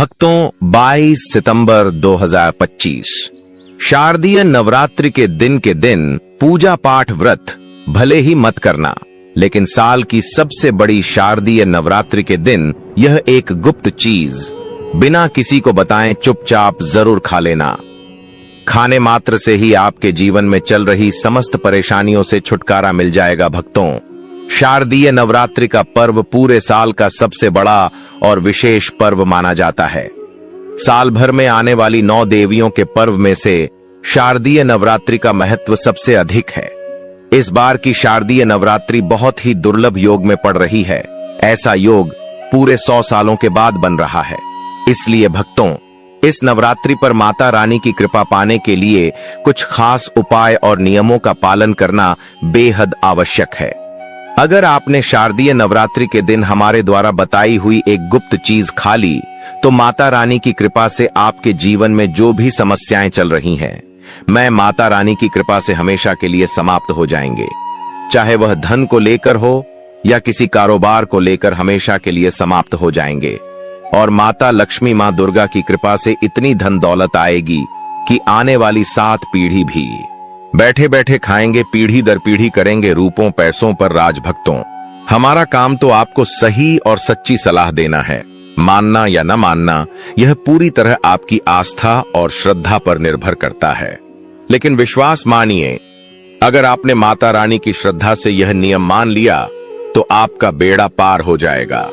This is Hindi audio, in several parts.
भक्तों 22 सितंबर 2025 शारदीय नवरात्रि के दिन पूजा पाठ व्रत भले ही मत करना, लेकिन साल की सबसे बड़ी शारदीय नवरात्रि के दिन यह एक गुप्त चीज बिना किसी को बताएं चुपचाप जरूर खा लेना। खाने मात्र से ही आपके जीवन में चल रही समस्त परेशानियों से छुटकारा मिल जाएगा। भक्तों, शारदीय नवरात्रि का पर्व पूरे साल का सबसे बड़ा और विशेष पर्व माना जाता है। साल भर में आने वाली 9 देवियों के पर्व में से शारदीय नवरात्रि का महत्व सबसे अधिक है। इस बार की शारदीय नवरात्रि बहुत ही दुर्लभ योग में पड़ रही है। ऐसा योग पूरे 100 सालों के बाद बन रहा है। इसलिए भक्तों, इस नवरात्रि पर माता रानी की कृपा पाने के लिए कुछ खास उपाय और नियमों का पालन करना बेहद आवश्यक है। अगर आपने शारदीय नवरात्रि के दिन हमारे द्वारा बताई हुई एक गुप्त चीज खा ली, तो माता रानी की कृपा से आपके जीवन में जो भी समस्याएं चल रही हैं, मैं माता रानी की कृपा से हमेशा के लिए समाप्त हो जाएंगे। चाहे वह धन को लेकर हो या किसी कारोबार को लेकर, हमेशा के लिए समाप्त हो जाएंगे। और माता लक्ष्मी, मां दुर्गा की कृपा से इतनी धन दौलत आएगी कि आने वाली 7 पीढ़ी भी बैठे बैठे खाएंगे, पीढ़ी दर पीढ़ी करेंगे रूपों पैसों पर राज। भक्तों, हमारा काम तो आपको सही और सच्ची सलाह देना है। मानना या न मानना, यह पूरी तरह आपकी आस्था और श्रद्धा पर निर्भर करता है। लेकिन विश्वास मानिए, अगर आपने माता रानी की श्रद्धा से यह नियम मान लिया तो आपका बेड़ा पार हो जाएगा।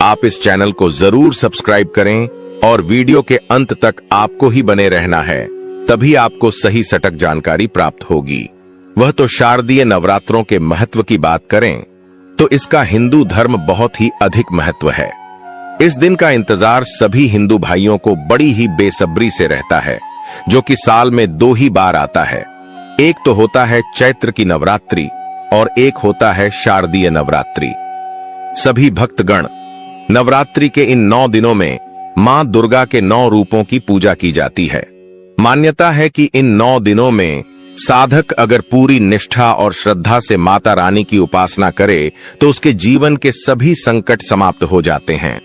आप इस चैनल को जरूर सब्सक्राइब करें और वीडियो के अंत तक आपको ही बने रहना है, तभी आपको सही सटक जानकारी प्राप्त होगी। वह तो शारदीय नवरात्रों के महत्व की बात करें तो इसका हिंदू धर्म बहुत ही अधिक महत्व है। इस दिन का इंतजार सभी हिंदू भाइयों को बड़ी ही बेसब्री से रहता है, जो कि साल में 2 ही बार आता है। एक तो होता है चैत्र की नवरात्रि और एक होता है शारदीय नवरात्रि। सभी भक्तगण नवरात्रि के इन 9 दिनों में मां दुर्गा के 9 रूपों की पूजा की जाती है। मान्यता है कि इन 9 दिनों में साधक अगर पूरी निष्ठा और श्रद्धा से माता रानी की उपासना करे तो उसके जीवन के सभी संकट समाप्त हो जाते हैं।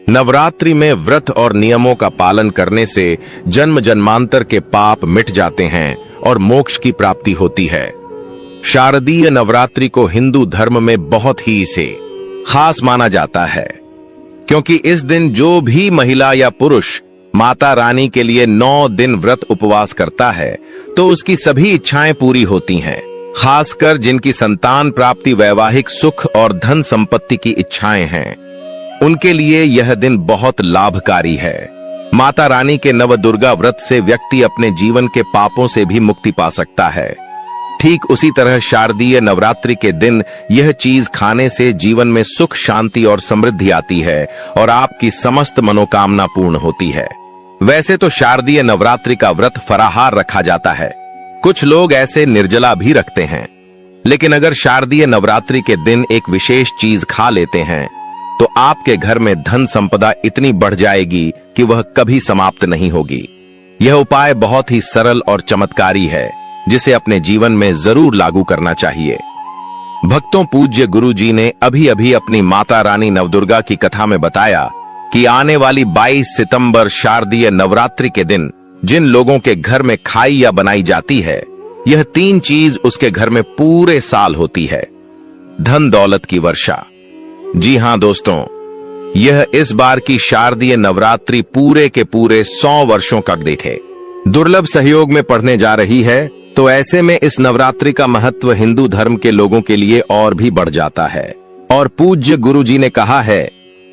नवरात्रि में व्रत और नियमों का पालन करने से जन्म जन्मांतर के पाप मिट जाते हैं और मोक्ष की प्राप्ति होती है। शारदीय नवरात्रि को हिंदू धर्म में बहुत ही इसे खास माना जाता है, क्योंकि इस दिन जो भी महिला या पुरुष माता रानी के लिए 9 दिन व्रत उपवास करता है तो उसकी सभी इच्छाएं पूरी होती हैं। खासकर जिनकी संतान प्राप्ति, वैवाहिक सुख और धन संपत्ति की इच्छाएं हैं, उनके लिए यह दिन बहुत लाभकारी है। माता रानी के नवदुर्गा व्रत से व्यक्ति अपने जीवन के पापों से भी मुक्ति पा सकता है। ठीक उसी तरह शारदीय नवरात्रि के दिन यह चीज खाने से जीवन में सुख, शांति और समृद्धि आती है और आपकी समस्त मनोकामना पूर्ण होती है। वैसे तो शारदीय नवरात्रि का व्रत फराहार रखा जाता है, कुछ लोग ऐसे निर्जला भी रखते हैं। लेकिन अगर शारदीय नवरात्रि के दिन एक विशेष चीज खा लेते हैं तो आपके घर में धन संपदा इतनी बढ़ जाएगी कि वह कभी समाप्त नहीं होगी। यह उपाय बहुत ही सरल और चमत्कारी है, जिसे अपने जीवन में जरूर लागू करना चाहिए। भक्तों, पूज्य गुरु जी ने अभी अभी अपनी माता रानी नवदुर्गा की कथा में बताया कि आने वाली 22 सितंबर शारदीय नवरात्रि के दिन जिन लोगों के घर में खाई या बनाई जाती है, यह 3 चीज उसके घर में पूरे साल होती है। धन दौलत की वर्षा। जी हां दोस्तों, यह इस बार की शारदीय नवरात्रि पूरे के पूरे 100 वर्षों का देखे दुर्लभ सहयोग में पढ़ने जा रही है। तो ऐसे में इस नवरात्रि का महत्व हिंदू धर्म के लोगों के लिए और भी बढ़ जाता है। और पूज्य गुरु जी ने कहा है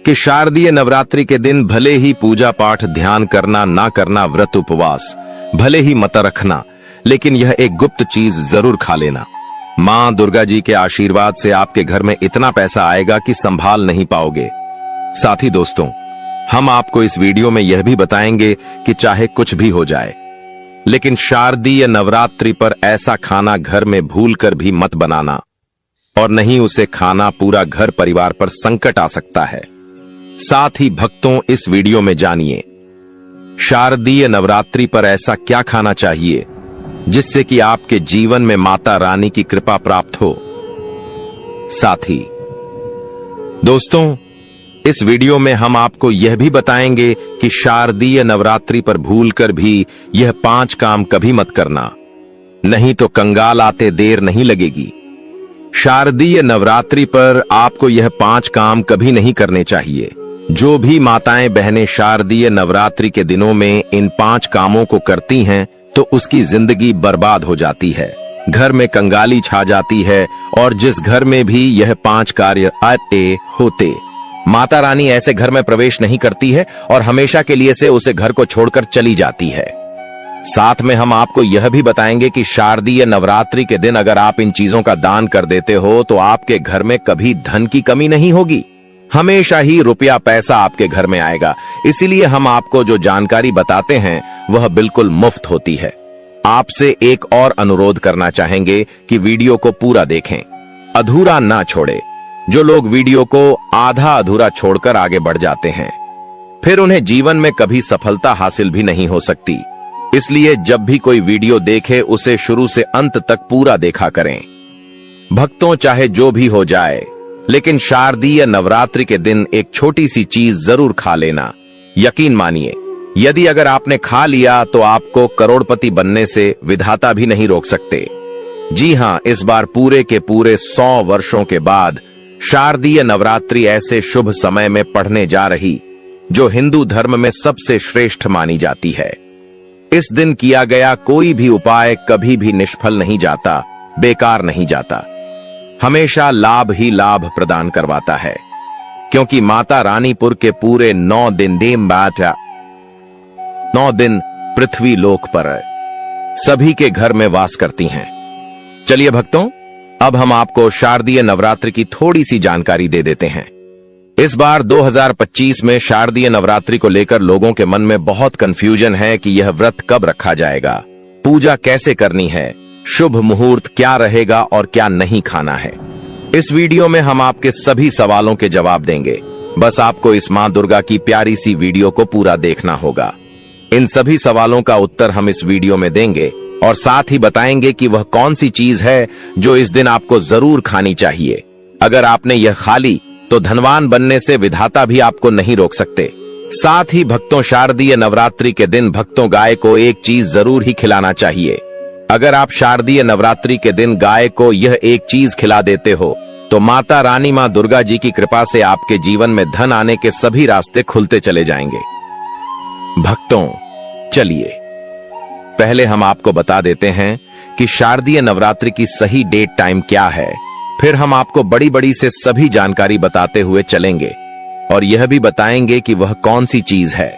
कि शारदीय नवरात्रि के दिन भले ही पूजा पाठ, ध्यान करना ना करना, व्रत उपवास भले ही मत रखना, लेकिन यह एक गुप्त चीज जरूर खा लेना। मां दुर्गा जी के आशीर्वाद से आपके घर में इतना पैसा आएगा कि संभाल नहीं पाओगे। साथ ही दोस्तों, हम आपको इस वीडियो में यह भी बताएंगे कि चाहे कुछ भी हो जाए, लेकिन शारदीय नवरात्रि पर ऐसा खाना घर में भूलकर भी मत बनाना, और नहीं उसे खाना पूरा घर परिवार पर संकट आ सकता है। साथ ही भक्तों, इस वीडियो में जानिए शारदीय नवरात्रि पर ऐसा क्या खाना चाहिए जिससे कि आपके जीवन में माता रानी की कृपा प्राप्त हो। साथ ही दोस्तों, इस वीडियो में हम आपको यह भी बताएंगे कि शारदीय नवरात्रि पर भूलकर भी यह 5 काम कभी मत करना, नहीं तो कंगाल आते देर नहीं लगेगी। शारदीय नवरात्रि पर आपको यह 5 काम कभी नहीं करने चाहिए। जो भी माताएं बहनें शारदीय नवरात्रि के दिनों में इन 5 कामों को करती हैं तो उसकी जिंदगी बर्बाद हो जाती है, घर में कंगाली छा जाती है और जिस घर में भी यह 5 कार्य होते, माता रानी ऐसे घर में प्रवेश नहीं करती है और हमेशा के लिए से उसे घर को छोड़कर चली जाती है। साथ में हम आपको यह भी बताएंगे कि शारदीय नवरात्रि के दिन अगर आप इन चीजों का दान कर देते हो तो आपके घर में कभी धन की कमी नहीं होगी, हमेशा ही रुपया पैसा आपके घर में आएगा। इसीलिए हम आपको जो जानकारी बताते हैं वह बिल्कुल मुफ्त होती है। आपसे एक और अनुरोध करना चाहेंगे कि वीडियो को पूरा देखें, अधूरा ना छोड़े। जो लोग वीडियो को आधा अधूरा छोड़कर आगे बढ़ जाते हैं फिर उन्हें जीवन में कभी सफलता हासिल भी नहीं हो सकती। इसलिए जब भी कोई वीडियो देखे उसे शुरू से अंत तक पूरा देखा करें। भक्तों, चाहे जो भी हो जाए लेकिन शारदीय नवरात्रि के दिन एक छोटी सी चीज जरूर खा लेना। यकीन मानिए, यदि अगर आपने खा लिया तो आपको करोड़पति बनने से विधाता भी नहीं रोक सकते। जी हां, इस बार पूरे के पूरे 100 वर्षों के बाद शारदीय नवरात्रि ऐसे शुभ समय में पढ़ने जा रही जो हिंदू धर्म में सबसे श्रेष्ठ मानी जाती है। इस दिन किया गया कोई भी उपाय कभी भी निष्फल नहीं जाता, बेकार नहीं जाता, हमेशा लाभ ही लाभ प्रदान करवाता है, क्योंकि माता रानीपुर के पूरे 9 दिन 9 दिन पृथ्वी लोक पर सभी के घर में वास करती हैं। चलिए भक्तों, अब हम आपको शारदीय नवरात्रि की थोड़ी सी जानकारी दे देते हैं। इस बार 2025 में शारदीय नवरात्रि को लेकर लोगों के मन में बहुत कंफ्यूजन है कि यह व्रत कब रखा जाएगा, पूजा कैसे करनी है, शुभ मुहूर्त क्या रहेगा और क्या नहीं खाना है। इस वीडियो में हम आपके सभी सवालों के जवाब देंगे। बस आपको इस मां दुर्गा की प्यारी सी वीडियो को पूरा देखना होगा। इन सभी सवालों का उत्तर हम इस वीडियो में देंगे और साथ ही बताएंगे कि वह कौन सी चीज है जो इस दिन आपको जरूर खानी चाहिए। अगर आपने यह खा ली तो धनवान बनने से विधाता भी आपको नहीं रोक सकते। साथ ही भक्तों, शारदीय नवरात्रि के दिन भक्तों गाय को एक चीज जरूर ही खिलाना चाहिए। अगर आप शारदीय नवरात्रि के दिन गाय को यह एक चीज खिला देते हो तो माता रानी मां दुर्गा जी की कृपा से आपके जीवन में धन आने के सभी रास्ते खुलते चले जाएंगे। भक्तों, चलिए पहले हम आपको बता देते हैं कि शारदीय नवरात्रि की सही डेट टाइम क्या है, फिर हम आपको बड़ी बड़ी से सभी जानकारी बताते हुए चलेंगे और यह भी बताएंगे कि वह कौन सी चीज है